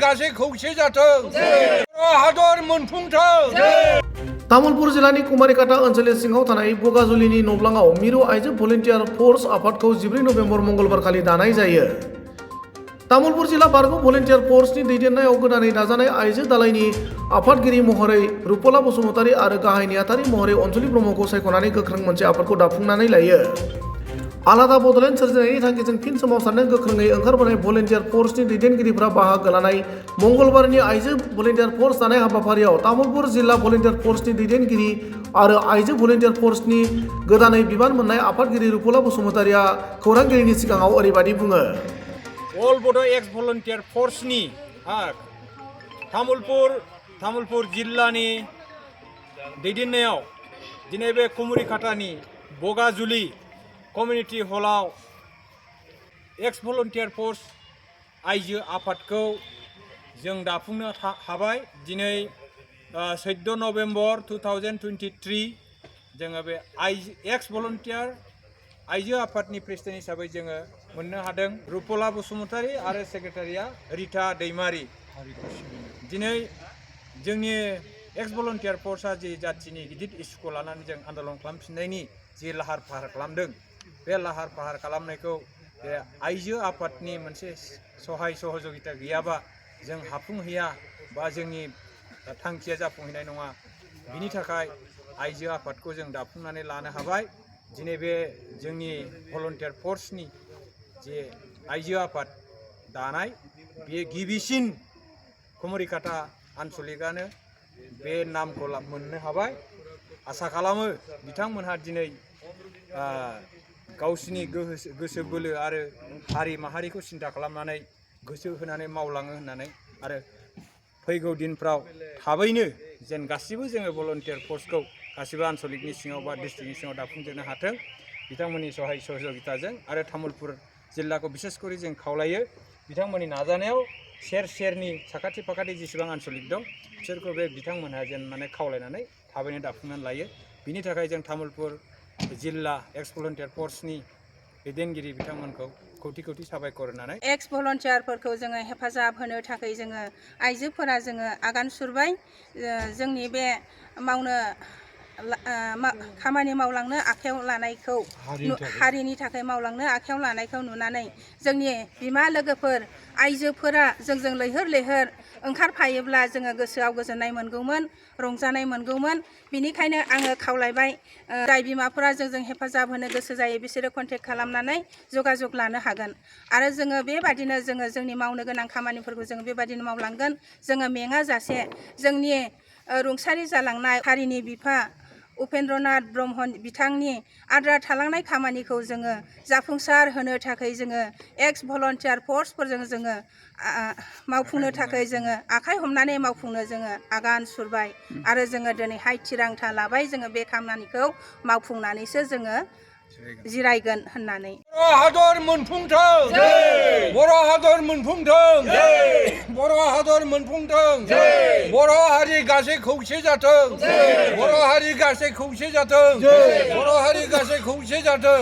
गासै खौसे जाथों बर' हादर मोनफुंथों। तामुलपुर जिल्लानि कुमारिकाटा ओनसोलनि सिङाव थानाय बगाजुलिनि नब्लाङाव मिरु आइजो भलन्टियार फर्स आफादखौ 14 नभेम्बर मंगलबार खालि दानाय जायो। तामुलपुर जिल्ला बारग' भलन्टियार फर्सनि दैदेननायाव गोदानै दाजानाय आइजो दालायनि आफादगिरि महरै रुपला बसुमतारी आरो गाहाय नेहाथारि महरै अनसुलि ब्रह्मखौ सायख'नानै गोख्रों मोनसे आफादखौ दाफुंनानै लायो। आलादा बड'लेण्ड सोरजिनायनि थांखिजों फिन सोमावसारनो गोख्रोङै ओंखारबोनाय भलन्टियार फर्सनि दैदेनगिरिफ्रा बाहागो लानाय मंगलबारनि आइजो भलन्टियार फर्स दानाय हाबाफारियाव तामुलपुर जिल्ला भलन्टियार फर्सनि दैदेनगिरि आरो आइजो भलन्टियार फर्सनि गोदानै बिबान मोननाय आफादगिरि रुपला बसुमतारीया खौरांगिरिनि सिगाङाव ओरैबायदि बुङो। अल बड' एक्स भलन्टियार फर्सनि तामुलपुर जिल्लानि दैदेननायाव दिनै बे कुमारिकाटानि बगाजुलि कमिउनिटि हलाव एक्स भलन्टियार फर्स आइजो आफादखौ जों दाफुंनो हाबाय। दिनै 14 नभेम्बर 2023 जोङो बे एक्स भलन्टियार आइजो आफादनि प्रेसिडेन्ट हिसाबै जोङो मोननो हादों रुपला बसुमतारी आरो सेक्रेटारिया रिता दैमारी। दिनै जोंनि एक्स भलन्टियार फर्सआ जि जाथिनि गिदिर इस्युखौ लानानै जों आन्दलन खालामफिननायनि जि लाहार फाहार खालामदों, बे लाहार फाहार खालामनायखौ बे आइजो आफादनि मोनसे सहाय सहযোगिता गैयाबा जों हाफुंहैया बा जोंनि थांखिया जाफुंहैनाय नङा। बिनि थाखाय आइजो आफादखौ जों दाफुंनानै लानो हाबाय। दिनै बे जोंनि भलन्टियार फर्सनि जे आइजो आफाद दानाय बेयो गिबिसिन कुमारिकाटा आन्सलिकआनो बे नामखौ मोननो हाबाय। आसा खालामो बिथांमोनहा दिनै गावसिनि गोसो बोलो आरो हारि माहारिखौ सिन्था खालामनानै गोसो होनानै मावलाङो होननानै आरो फैगौ दिनफ्राव थाबैनो जेन गासिबो जोङो भलन्टियार फर्सखौ गासिबो आन्सलिकनि सिङाव बा डिस्ट्रिक्टनि सिङाव दाफुंजोबनो हाथों बिथांमोननि सहाय सहযোगिताजों। आरो तामुलपुर जिल्लाखौ बिसेस करि जों खावलायो बिथांमोननि नाजानायाव सेरनि साखाथि फाखाथि जेसेबां आन्सलिक दं बिसोरखौ बे बिथांमोनहा जेन माने खावलायनानै थाबैनो दाफुंनानै लायो। बिनि थाखाय जों तामुलपुर जिल्ला एक्स भलन्टियार फर्सनि दैदेनगिरि बिथांमोनखौ खौथि खौथि साबायखर होनानै एक्स भलन्टियारफोरखौ जोङो हेफाजाब होनो थाखाय जोङो आइजोफोरा जोङो आगान सुरबाय। जोंनि बे खामानि मावलांनो आखायाव लानायखौ हारिनि थाखाय मावलांनो आखायाव लानायखौ नुनानै जोंनि बिमा लोगोफोर आइजोफोरा जोंजों लैहोर लैहोर ओंखारफायोब्ला जोङो गोसोआव गोजोननाय मोनगौमोन, रंजानाय मोनगौमोन। बिनिखायनो आङो खावलायबाय जाय बिमाफोरा जोंजों हेफाजाब होनो गोसो जायो बिसोरो कन्टेक्ट खालामनानै जगाजग लानो हागोन। आरो जोङो बेबादिनो जोंनि मावनो गोनां खामानिफोरखौ जोङो बेबादिनो मावलांगोन। जोङो मेङा जासे जोंनि रुंसारि जालांनाय हारिनि बिफा उपेन्द्रनाथ ब्रह्म बिथांनि आद्रा थालांनाय खामानिखौ जोङो जाफुंसार होनो थाखाय जोङो एक्स भलन्टियार फर्सफोरजों जोङो मावफुंनो थाखाय जोङो आखाइ हमनानै मावफुंनो जोङो आगान सुरबाय। आरो जोङो दिनैहाय थिरांथा लाबाय जोङो बे खामानिखौ मावफुंनानैसो जोङो जिरायगोन होननानै। बर' हादर मोनफुंथों, बर' हादर मोनफुंथों, बर' हादर मोनफुंथों, बर' हारि गासै खौसे जाथों, बर' हारि गासै खौसे जाथों, बर' हारि गासै खौसे जाथों।